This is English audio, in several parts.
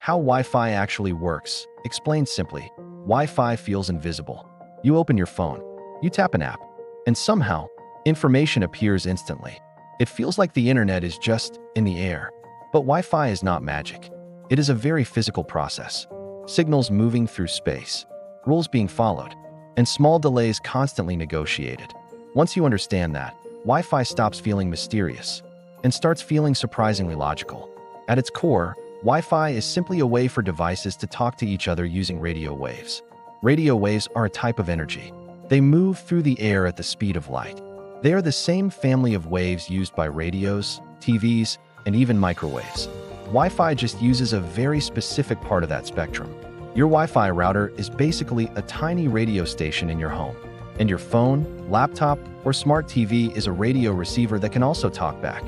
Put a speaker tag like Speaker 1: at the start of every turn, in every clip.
Speaker 1: How Wi-Fi actually works. Explained simply, Wi-Fi feels invisible. You open your phone, you tap an app, and somehow, information appears instantly. It feels like the internet is just in the air. But Wi-Fi is not magic. It is a very physical process. Signals moving through space, rules being followed, and small delays constantly negotiated. Once you understand that, Wi-Fi stops feeling mysterious and starts feeling surprisingly logical. At its core, Wi-Fi is simply a way for devices to talk to each other using radio waves. Radio waves are a type of energy. They move through the air at the speed of light. They are the same family of waves used by radios, TVs, and even microwaves. Wi-Fi just uses a very specific part of that spectrum. Your Wi-Fi router is basically a tiny radio station in your home. And your phone, laptop, or smart TV is a radio receiver that can also talk back.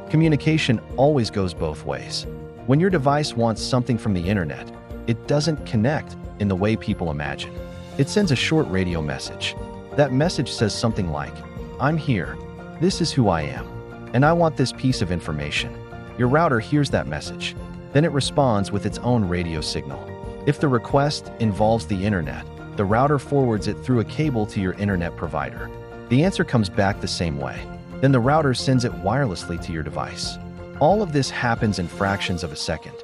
Speaker 1: Communication always goes both ways. When your device wants something from the internet, it doesn't connect in the way people imagine. It sends a short radio message. That message says something like, "I'm here. This is who I am. And I want this piece of information." Your router hears that message. Then it responds with its own radio signal. If the request involves the internet, the router forwards it through a cable to your internet provider. The answer comes back the same way. Then the router sends it wirelessly to your device. All of this happens in fractions of a second.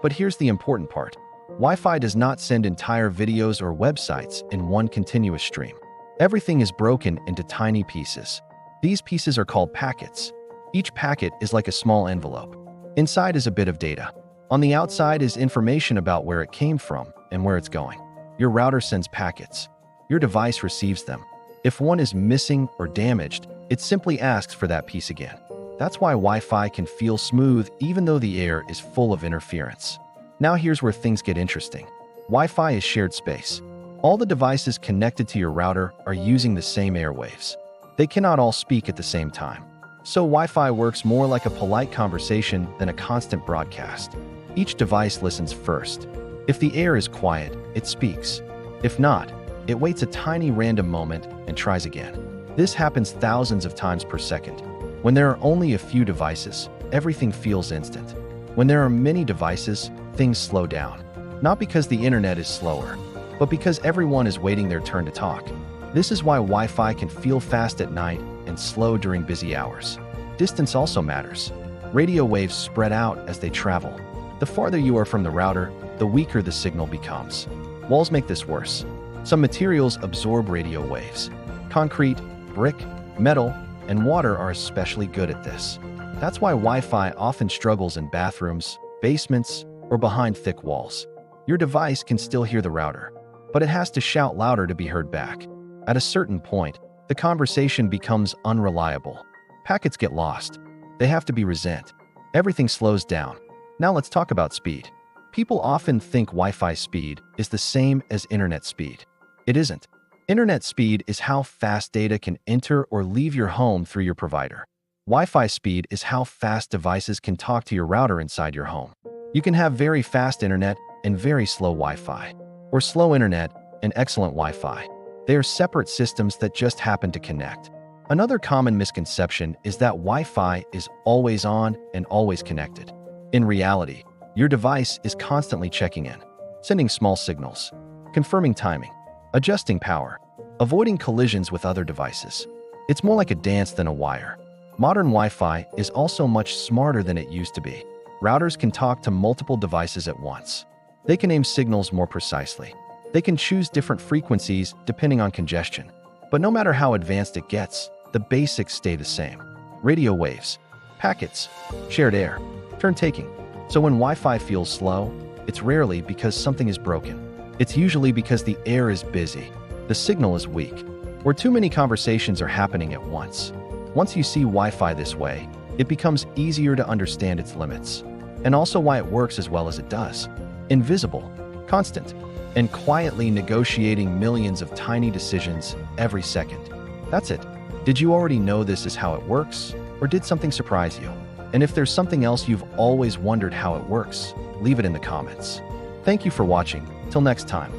Speaker 1: But here's the important part. Wi-Fi does not send entire videos or websites in one continuous stream. Everything is broken into tiny pieces. These pieces are called packets. Each packet is like a small envelope. Inside is a bit of data. On the outside is information about where it came from and where it's going. Your router sends packets. Your device receives them. If one is missing or damaged, it simply asks for that piece again. That's why Wi-Fi can feel smooth even though the air is full of interference. Now here's where things get interesting. Wi-Fi is shared space. All the devices connected to your router are using the same airwaves. They cannot all speak at the same time. So Wi-Fi works more like a polite conversation than a constant broadcast. Each device listens first. If the air is quiet, it speaks. If not, it waits a tiny random moment and tries again. This happens thousands of times per second. When there are only a few devices, everything feels instant. When there are many devices, things slow down. Not because the internet is slower, but because everyone is waiting their turn to talk. This is why Wi-Fi can feel fast at night and slow during busy hours. Distance also matters. Radio waves spread out as they travel. The farther you are from the router, the weaker the signal becomes. Walls make this worse. Some materials absorb radio waves. Concrete, brick, metal, and water are especially good at this. That's why Wi-Fi often struggles in bathrooms, basements, or behind thick walls. Your device can still hear the router, but it has to shout louder to be heard back. At a certain point, the conversation becomes unreliable. Packets get lost. They have to be resent. Everything slows down. Now let's talk about speed. People often think Wi-Fi speed is the same as internet speed. It isn't. Internet speed is how fast data can enter or leave your home through your provider. Wi-Fi speed is how fast devices can talk to your router inside your home. You can have very fast internet and very slow Wi-Fi, or slow internet and excellent Wi-Fi. They are separate systems that just happen to connect. Another common misconception is that Wi-Fi is always on and always connected. In reality, your device is constantly checking in, sending small signals, confirming timing, adjusting power, avoiding collisions with other devices. It's more like a dance than a wire. Modern Wi-Fi is also much smarter than it used to be. Routers can talk to multiple devices at once. They can aim signals more precisely. They can choose different frequencies depending on congestion. But no matter how advanced it gets, the basics stay the same. Radio waves, packets, shared air, turn taking. So when Wi-Fi feels slow, it's rarely because something is broken. It's usually because the air is busy, the signal is weak, or too many conversations are happening at once. Once you see Wi-Fi this way, it becomes easier to understand its limits, and also why it works as well as it does. Invisible, constant, and quietly negotiating millions of tiny decisions every second. That's it. Did you already know this is how it works, or did something surprise you? And if there's something else you've always wondered how it works, leave it in the comments. Thank you for watching. Till next time.